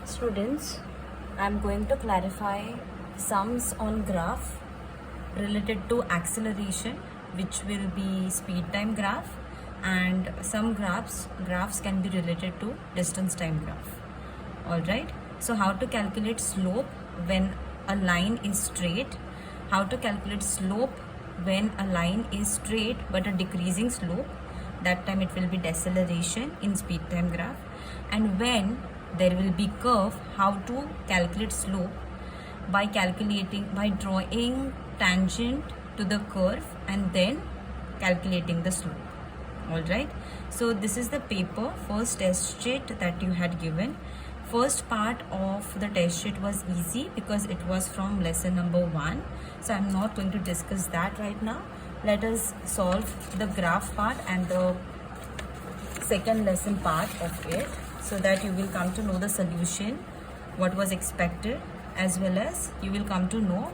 Students, I am going to clarify sums on graph related to acceleration, which will be speed time graph, and some graphs can be related to distance time graph. Alright, so how to calculate slope when a line is straight, how to calculate slope when a line is straight but a decreasing slope, that time it will be deceleration in speed time graph, and when there will be curve, how to calculate slope by drawing tangent to the curve and then calculating the slope. All right, so this is the paper first test sheet that you had given. First part of the test sheet was easy because it was from lesson number 1, so I'm not going to discuss that right now. Let us solve the graph part and the second lesson part of it, so that you will come to know the solution, what was expected, as well as you will come to know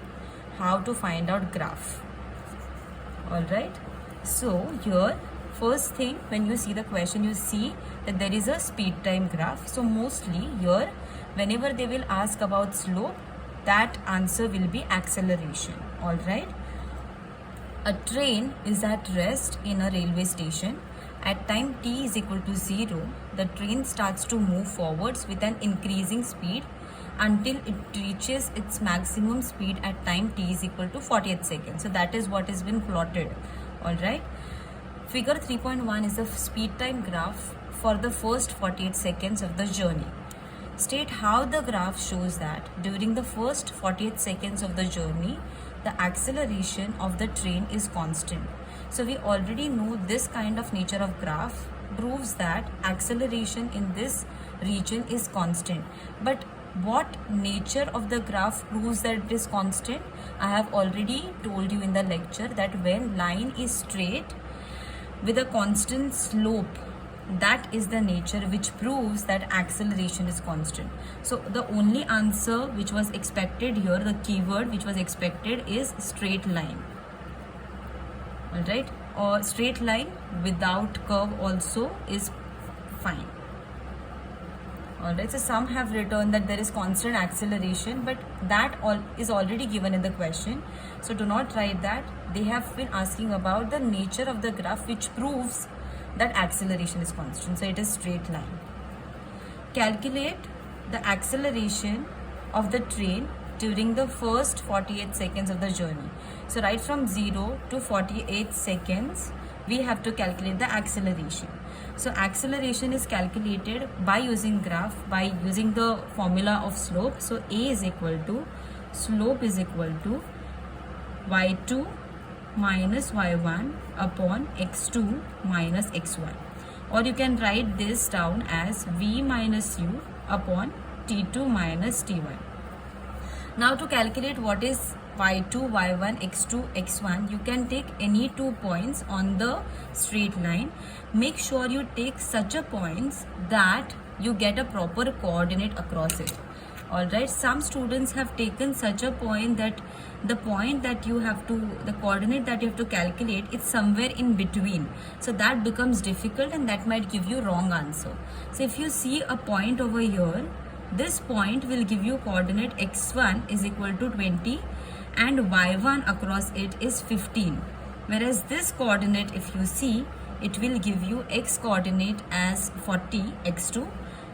how to find out graph. All right, so here first thing, when you see the question, you see that there is a speed time graph. So mostly here, whenever they will ask about slope, that answer will be acceleration. All right, a train is at rest in a railway station. At time t is equal to 0, the train starts to move forwards with an increasing speed until it reaches its maximum speed at time t is equal to 48 seconds. So that is what has been plotted. All right. Figure 3.1 is the speed time graph for the first 48 seconds of the journey. State how the graph shows that during the first 48 seconds of the journey, the acceleration of the train is constant. So we already know this kind of nature of graph proves that acceleration in this region is constant. But what nature of the graph proves that it is constant? I have already told you in the lecture that when line is straight with a constant slope, that is the nature which proves that acceleration is constant. So the only answer which was expected here, the keyword which was expected, is straight line. All right, or straight line without curve also is fine. All right, so some have written that there is constant acceleration, but that all is already given in the question, so do not write that. They have been asking about the nature of the graph which proves that acceleration is constant, so it is straight line. Calculate the acceleration of the train during the first 48 seconds of the journey. So right from 0 to 48 seconds, we have to calculate the acceleration. So acceleration is calculated by using graph, by using the formula of slope. So A is equal to, slope is equal to y2 minus y1 upon x2 minus x1. Or you can write this down as v minus u upon t2 minus t1. Now to calculate what is y2, y1, x2, x1, you can take any 2 points on the straight line. Make sure you take such a points that you get a proper coordinate across it. All right, some students have taken such a point that the point that you have to, the coordinate that you have to calculate, it's somewhere in between. So that becomes difficult and that might give you wrong answer. So if you see a point over here, this point will give you coordinate x1 is equal to 20 and y1 across it is 15. Whereas this coordinate, if you see, it will give you x coordinate as 40, x2,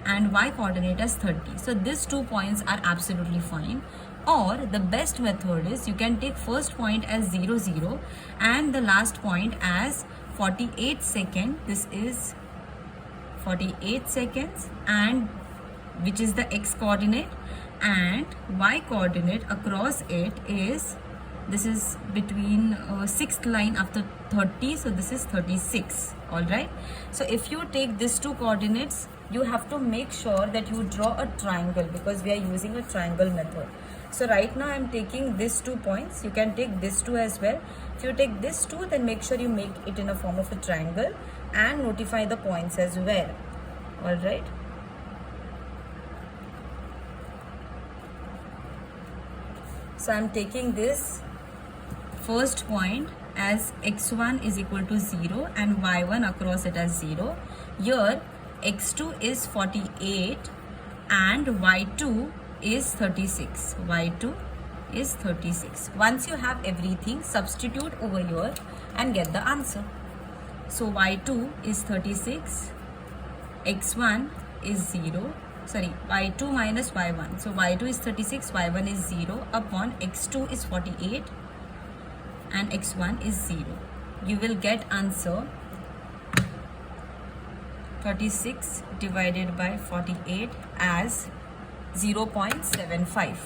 and y coordinate as 30. So these 2 points are absolutely fine. Or the best method is you can take first point as 0, 0 and the last point as 48 seconds. This is 48 seconds, and which is the x coordinate, and y coordinate across it is, this is between 6th line after 30, so this is 36. All right, so if you take these 2 coordinates, you have to make sure that you draw a triangle because we are using a triangle method. So right now I am taking these 2 points. You can take this 2 as well. If you take this 2, then make sure you make it in a form of a triangle and notify the points as well. All right. So I am taking this first point as x1 is equal to 0 and y1 across it as 0. Here x2 is 48 and y2 is 36. y2 is 36. Once you have everything, substitute over here and get the answer. So y2 is 36, x1 is 0, sorry, y2 minus y1. So y2 is 36, y1 is 0 upon x2 is 48 and x1 is 0. You will get answer 36 divided by 48 as 0.75.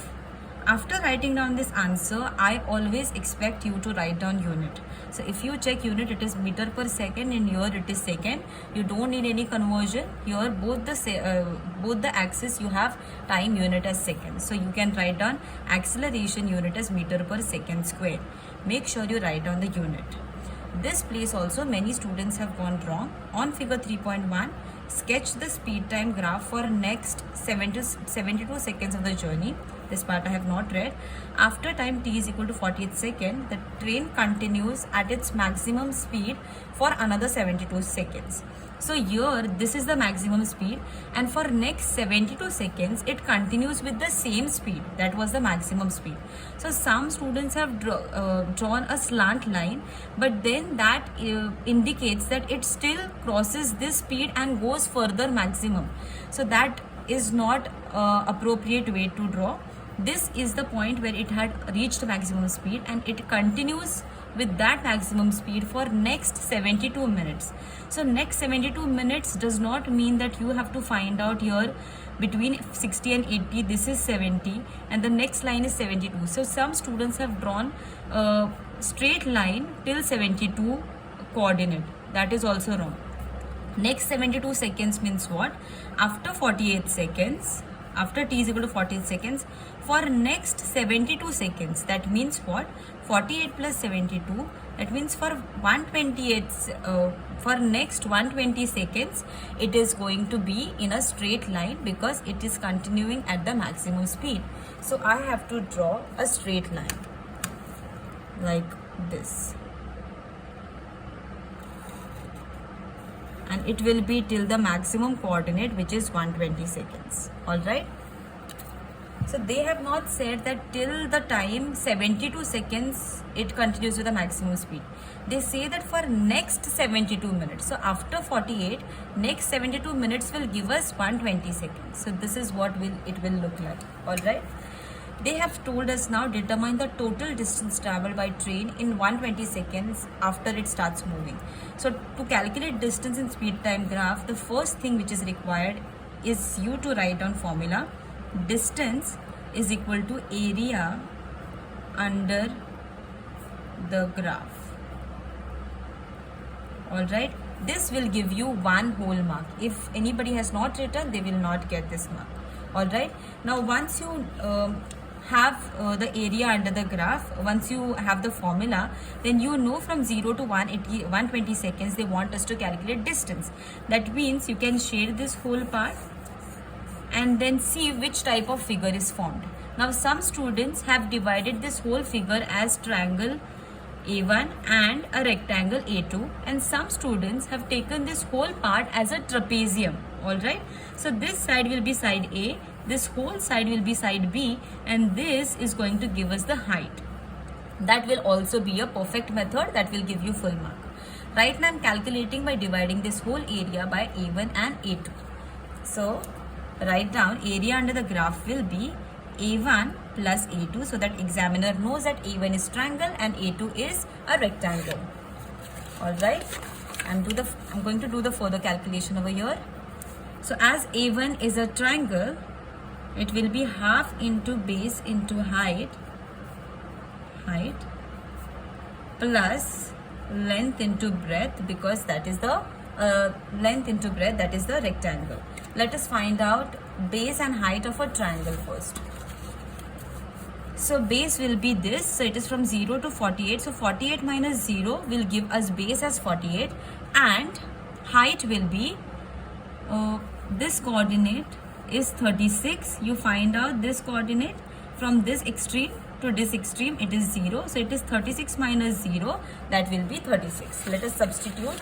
After writing down this answer, I always expect you to write down unit. So if you check unit, it is meter per second, and here it is second. You don't need any conversion. Here both the axis you have time unit as second. So you can write down acceleration unit as meter per second square. Make sure you write down the unit. This place also many students have gone wrong. On figure 3.1, sketch the speed time graph for next 72 seconds of the journey. This part I have not read. After time t is equal to 48 seconds, the train continues at its maximum speed for another 72 seconds. So here this is the maximum speed, and for next 72 seconds it continues with the same speed. That was the maximum speed. So some students have drawn a slant line, but then that indicates that it still crosses this speed and goes further maximum. So that is not appropriate way to draw. This is the point where it had reached maximum speed and it continues with that maximum speed for next 72 minutes. So next 72 minutes does not mean that you have to find out here between 60 and 80, this is 70 and the next line is 72. So some students have drawn a straight line till 72 coordinate. That is also wrong. Next 72 seconds means what? After 48 seconds, after t is equal to 48 seconds, for next 72 seconds, that means what? 48 plus 72, that means for 128 for next 120 seconds it is going to be in a straight line because it is continuing at the maximum speed. So I have to draw a straight line like this, and it will be till the maximum coordinate, which is 120 seconds. All right. So they have not said that till the time 72 seconds it continues with the maximum speed. They say that for next 72 minutes. So after 48, next 72 minutes will give us 120 seconds. So this is what it will look like. All right. They have told us now determine the total distance traveled by train in 120 seconds after it starts moving. So to calculate distance in speed time graph, the first thing which is required is you to write down formula. Distance is equal to area under the graph. All right. This will give you 1 whole mark. If anybody has not written, they will not get this mark. All right. Now once you have the area under the graph, once you have the formula, then you know from 0 to 120 seconds they want us to calculate distance. That means you can shade this whole part and then see which type of figure is formed. Now some students have divided this whole figure as triangle A1 and a rectangle A2, and some students have taken this whole part as a trapezium. All right. So this side will be side A, this whole side will be side B, and this is going to give us the height. That will also be a perfect method that will give you full mark. Right now I am calculating by dividing this whole area by A1 and A2. So write down area under the graph will be A1 plus A2, so that examiner knows that A1 is triangle and A2 is a rectangle. All right. I'm going to do the further calculation over here. So as A1 is a triangle, it will be half into base into height plus length into breadth, because that is the length into breadth, that is the rectangle. Let us find out base and height of a triangle first. So base will be this, so it is from 0 to 48. So 48 minus 0 will give us base as 48, and height will be this coordinate is 36. You find out this coordinate from this extreme to this extreme, it is 0. So it is 36 minus 0, that will be 36. Let us substitute.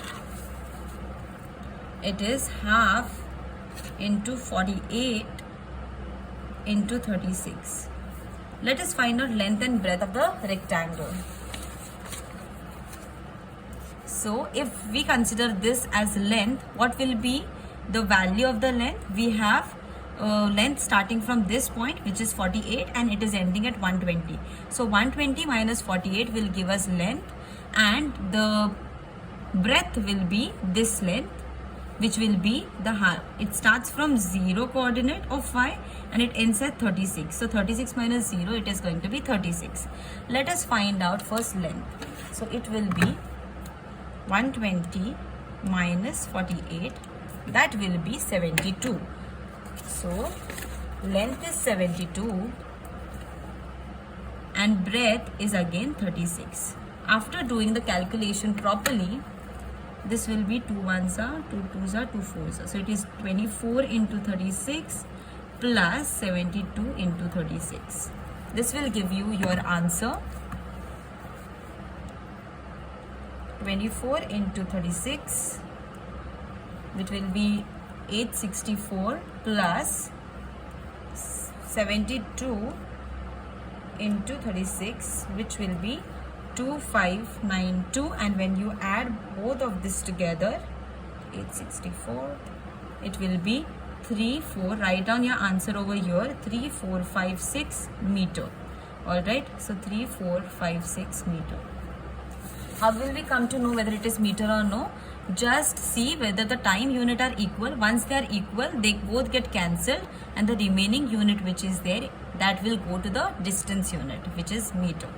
It is half into 48 into 36. Let us find out length and breadth of the rectangle. So if we consider this as length, what will be the value of the length? We have length starting from this point, which is 48, and it is ending at 120. So 120 minus 48 will give us length, and the breadth will be this length, which will be the half. It starts from 0 coordinate of y and it ends at 36. So 36 minus 0, it is going to be 36. Let us find out first length. So it will be 120 minus 48, that will be 72. So length is 72 and breadth is again 36. After doing the calculation properly, this will be 2 1s are 2 2s are 2 4s are. So it is 24 into 36 plus 72 into 36. This will give you your answer. 24 into 36, which will be 864 plus 72 into 36, which will be 2592, and when you add both of this together, 864, it will be 34. Write down your answer over here, 3456 meter. Alright, so 3456 meter. How will we come to know whether it is meter or no? Just see whether the time unit are equal. Once they are equal, they both get cancelled, and the remaining unit which is there, that will go to the distance unit, which is meter.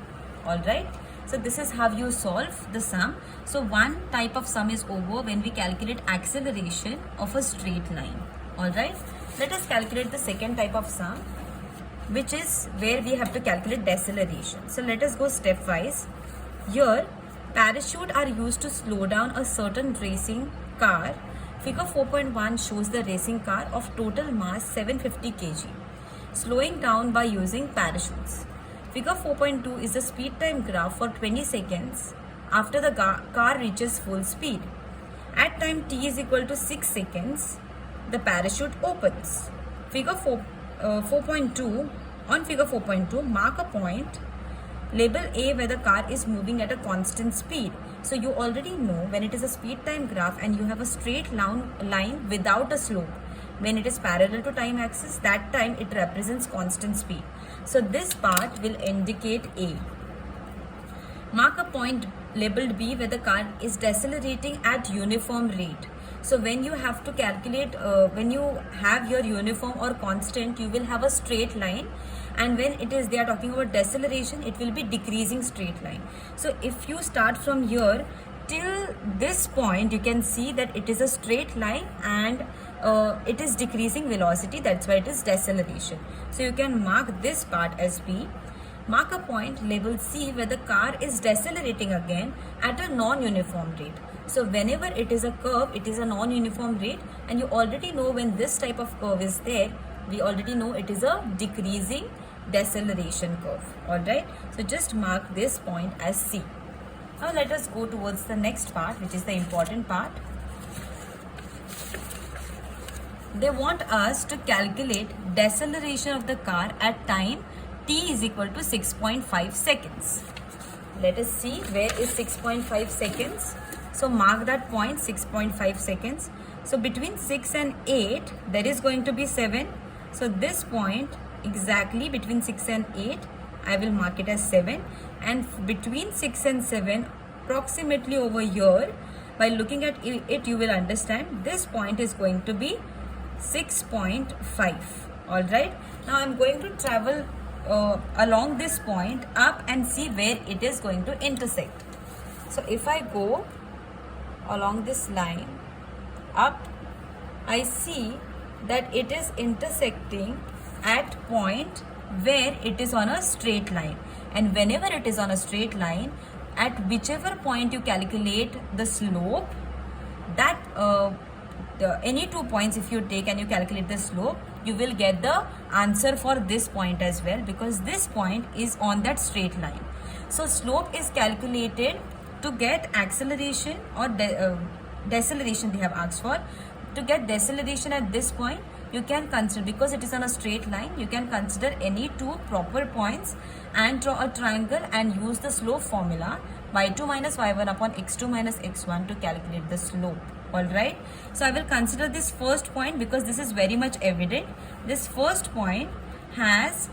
Alright. So this is how you solve the sum. So one type of sum is over when we calculate acceleration of a straight line. Alright. Let us calculate the second type of sum, which is where we have to calculate deceleration. So let us go stepwise. Here, parachute are used to slow down a certain racing car. Figure 4.1 shows the racing car of total mass 750 kg, slowing down by using parachutes. Figure 4.2 is the speed time graph for 20 seconds after the car reaches full speed. At time t is equal to 6 seconds, the parachute opens. Figure 4.2, on figure 4.2, mark a point, label A where the car is moving at a constant speed. So you already know when it is a speed time graph and you have a straight line without a slope, when it is parallel to time axis, that time it represents constant speed. So this part will indicate A. Mark a point labeled B where the car is decelerating at uniform rate. So when you have to calculate, when you have your uniform or constant, you will have a straight line, and when it is, they are talking about deceleration, it will be decreasing straight line. So if you start from here till this point, you can see that it is a straight line and it is decreasing velocity, that's why it is deceleration. So you can mark this part as B. Mark a point labeled C where the car is decelerating again at a non-uniform rate. So whenever it is a curve, it is a non-uniform rate, and you already know when this type of curve is there, we already know it is a decreasing deceleration curve. Alright, so just mark this point as C. Now let us go towards the next part, which is the important part. They want us to calculate deceleration of the car at time t is equal to 6.5 seconds. Let us see where is 6.5 seconds. So mark that point, 6.5 seconds. So between 6 and 8, there is going to be 7. So this point exactly between 6 and 8, I will mark it as 7. And between 6 and 7, approximately over here, by looking at it, you will understand this point is going to be 6.5. Alright. Now I am going to travel along this point up and see where it is going to intersect. So if I go along this line up, I see that it is intersecting at point where it is on a straight line, and whenever it is on a straight line, at whichever point you calculate the slope, that any 2 points if you take and you calculate the slope, you will get the answer for this point as well, because this point is on that straight line. So slope is calculated to get acceleration or deceleration they have asked for. To get deceleration at this point, you can consider, because it is on a straight line, you can consider any two proper points and draw a triangle and use the slope formula y2 minus y1 upon x2 minus x1 to calculate the slope. Alright, so I will consider this first point because this is very much evident. This first point has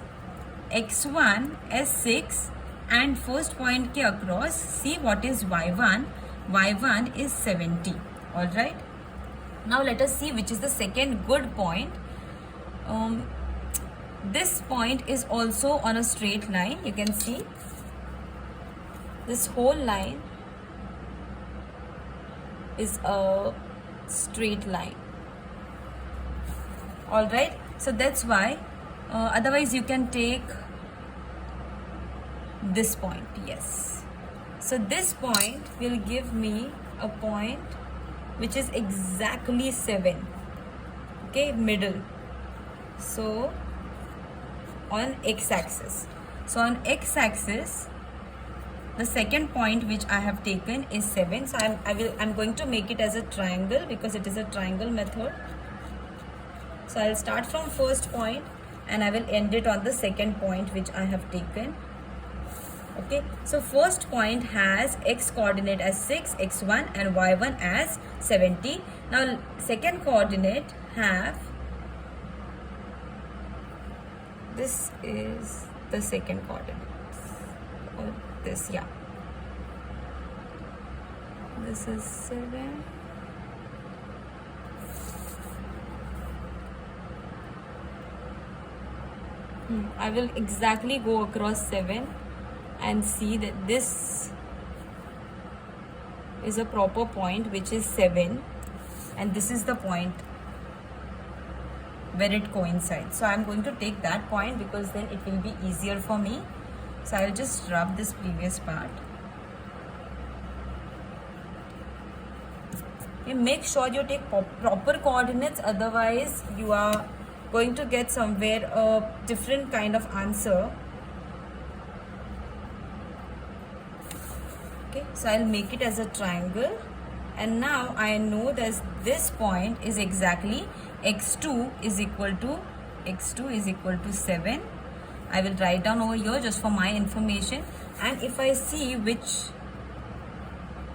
x1 as 6 and first point ke across, see what is y1. y1 is 70. Alright, now let us see which is the second good point. This point is also on a straight line. You can see this whole line is a straight line. Alright, so that's why otherwise you can take this point. Yes, so this point will give me a point which is exactly 7, okay, middle. So on x-axis, so on x-axis the second point which I have taken is 7. So I'm going to make it as a triangle because it is a triangle method. So I'll start from first point and I will end it on the second point which I have taken. Okay, so first point has x coordinate as 6, x1 and y1 as 70. Now second coordinate have, this is the second coordinate, or this, yeah, this is 7. I will exactly go across 7 and see that this is a proper point which is 7 and this is the point where it coincides. So I am going to take that point because then it will be easier for me. So I will just rub this previous part. Okay, make sure you take proper coordinates, otherwise you are going to get somewhere a different kind of answer. Okay, so I'll make it as a triangle and now I know that this point is exactly x2 is equal to 7. I will write down over here just for my information, and if I see which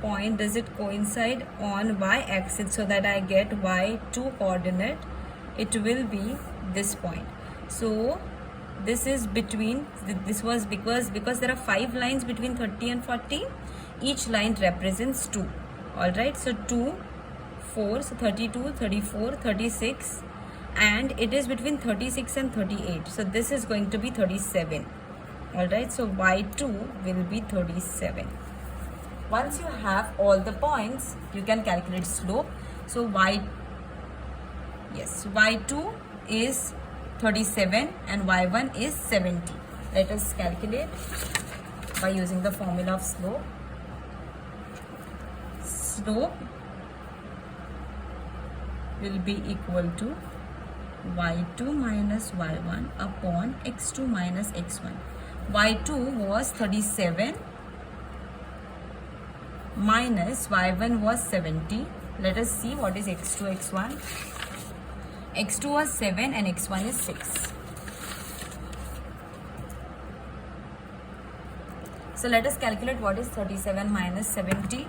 point does it coincide on y-axis so that I get y2 coordinate, it will be this point. So this is between, this was because there are 5 lines between 30 and 40. Each line represents 2. Alright, so 2, 4, so 32, 34, 36, and it is between 36 and 38. So this is going to be 37. Alright, so y2 will be 37. Once you have all the points, you can calculate slope. So y2 is 37 and y1 is 70. Let us calculate by using the formula of slope. Slope will be equal to y2 minus y1 upon x2 minus x1. y2 was 37 minus y1 was 70. Let us see what is x2, x1. x2 was 7 and x1 is 6. So let us calculate what is 37 minus 70.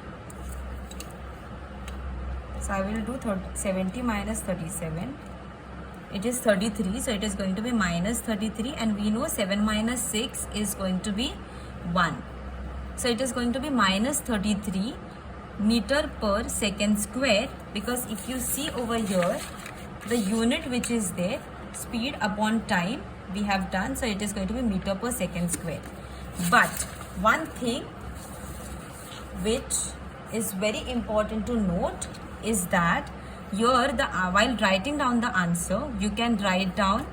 So I will do 70 minus 37. It is 33. So it is going to be minus 33, and we know 7 minus 6 is going to be 1. So it is going to be minus 33 meter per second square, because if you see over here, the unit which is there, speed upon time, we have done. So it is going to be meter per second square. But one thing which is very important to note is that here while writing down the answer, you can write down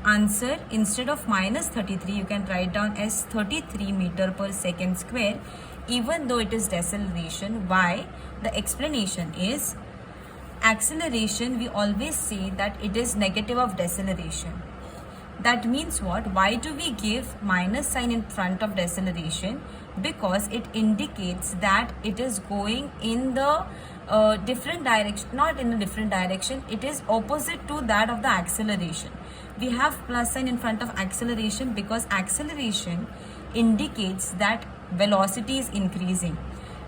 answer instead of minus 33, you can write down as 33 meter per second square, even though it is deceleration. Why? The explanation is, acceleration, we always say that it is negative of deceleration. That means what? Why do we give minus sign in front of deceleration? Because it indicates that it is going in the different direction, not in a different direction, it is opposite to that of the acceleration. We have plus sign in front of acceleration because acceleration indicates that velocity is increasing,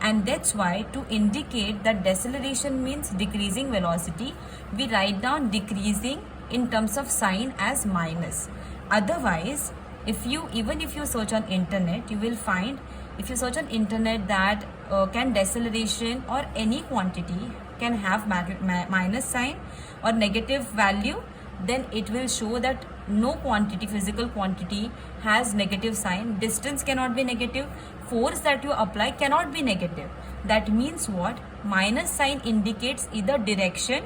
and that's why to indicate that deceleration means decreasing velocity, we write down decreasing in terms of sign as minus. Otherwise, even if you search on internet, you will find, if you search on internet that can deceleration or any quantity can have minus sign or negative value, then it will show that no quantity, physical quantity, has negative sign. Distance cannot be negative, force that you apply cannot be negative. That means what? Minus sign indicates either direction,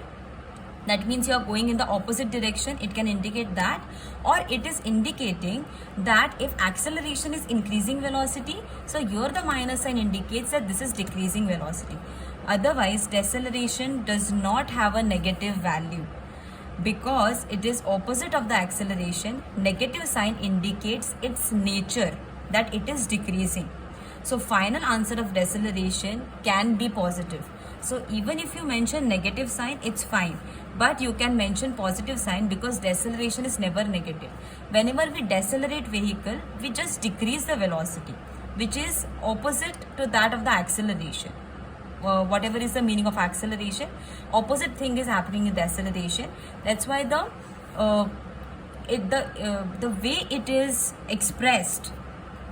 that means you are going in the opposite direction, it can indicate that, or it is indicating that if acceleration is increasing velocity, so here the minus sign indicates that this is decreasing velocity. Otherwise, deceleration does not have a negative value because it is opposite of the acceleration. Negative sign indicates its nature, that it is decreasing. So final answer of deceleration can be positive. So even if you mention negative sign, it's fine, but you can mention positive sign because deceleration is never negative. Whenever we decelerate vehicle, we just decrease the velocity, which is opposite to that of the acceleration. Whatever is the meaning of acceleration, opposite thing is happening in deceleration. That's why the way it is expressed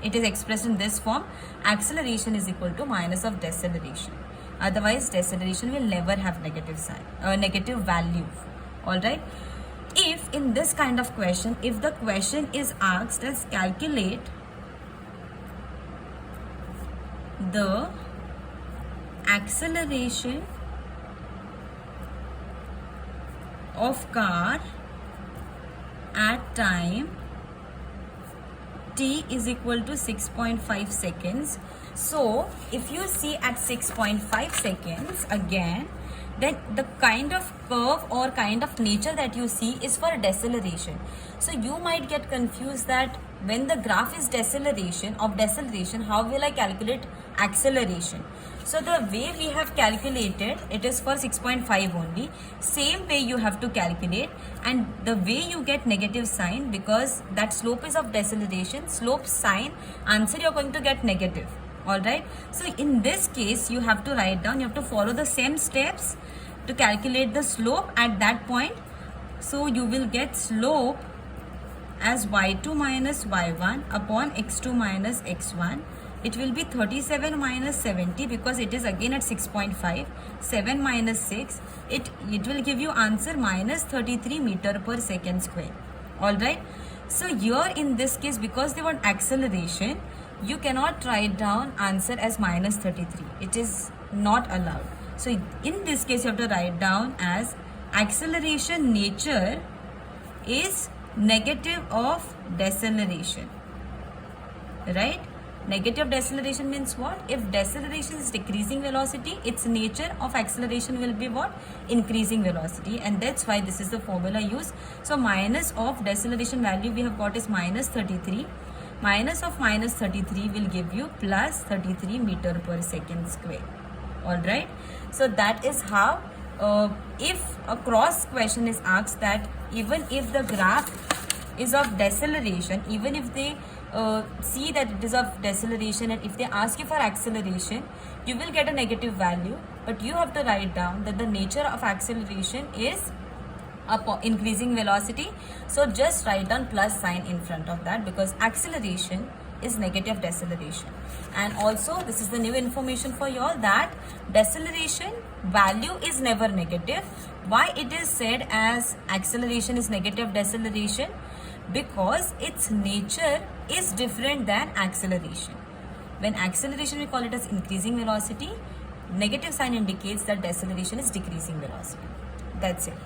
in this form: acceleration is equal to minus of deceleration. Otherwise, deceleration will never have negative sign, negative value. All right. If in this kind of question, if the question is asked as calculate the acceleration of car at time t is equal to 6.5 seconds. So if you see at 6.5 seconds again, then the kind of curve or kind of nature that you see is for deceleration. So you might get confused that when the graph is deceleration, how will I calculate acceleration? So the way we have calculated, it is for 6.5 only. Same way you have to calculate, and the way you get negative sign, because that slope is of deceleration, slope sign, answer you are going to get negative. Alright, so in this case you have to write down, you have to follow the same steps to calculate the slope at that point. So you will get slope as y2 minus y1 upon x2 minus x1. It will be 37 minus 70 because it is again at 6.5. 7 minus 6, it will give you answer minus 33 meter per second square. Alright, so here in this case, because they want acceleration, you cannot write down answer as minus 33. It is not allowed. So in this case you have to write down as acceleration nature is negative of deceleration. Right? Negative deceleration means what? If deceleration is decreasing velocity, its nature of acceleration will be what? Increasing velocity, and that's why this is the formula used. So minus of deceleration value we have got is minus 33. Minus of minus 33 will give you plus 33 meter per second square. Alright, so that is how if a cross question is asked that even if the graph is of deceleration, even if they see that it is of deceleration, and if they ask you for acceleration, you will get a negative value, but you have to write down that the nature of acceleration is increasing velocity. So just write down plus sign in front of that because acceleration is negative deceleration. And also this is the new information for you all, that deceleration value is never negative. Why it is said as acceleration is negative deceleration? Because its nature is different than acceleration. When acceleration we call it as increasing velocity, negative sign indicates that deceleration is decreasing velocity. That's it.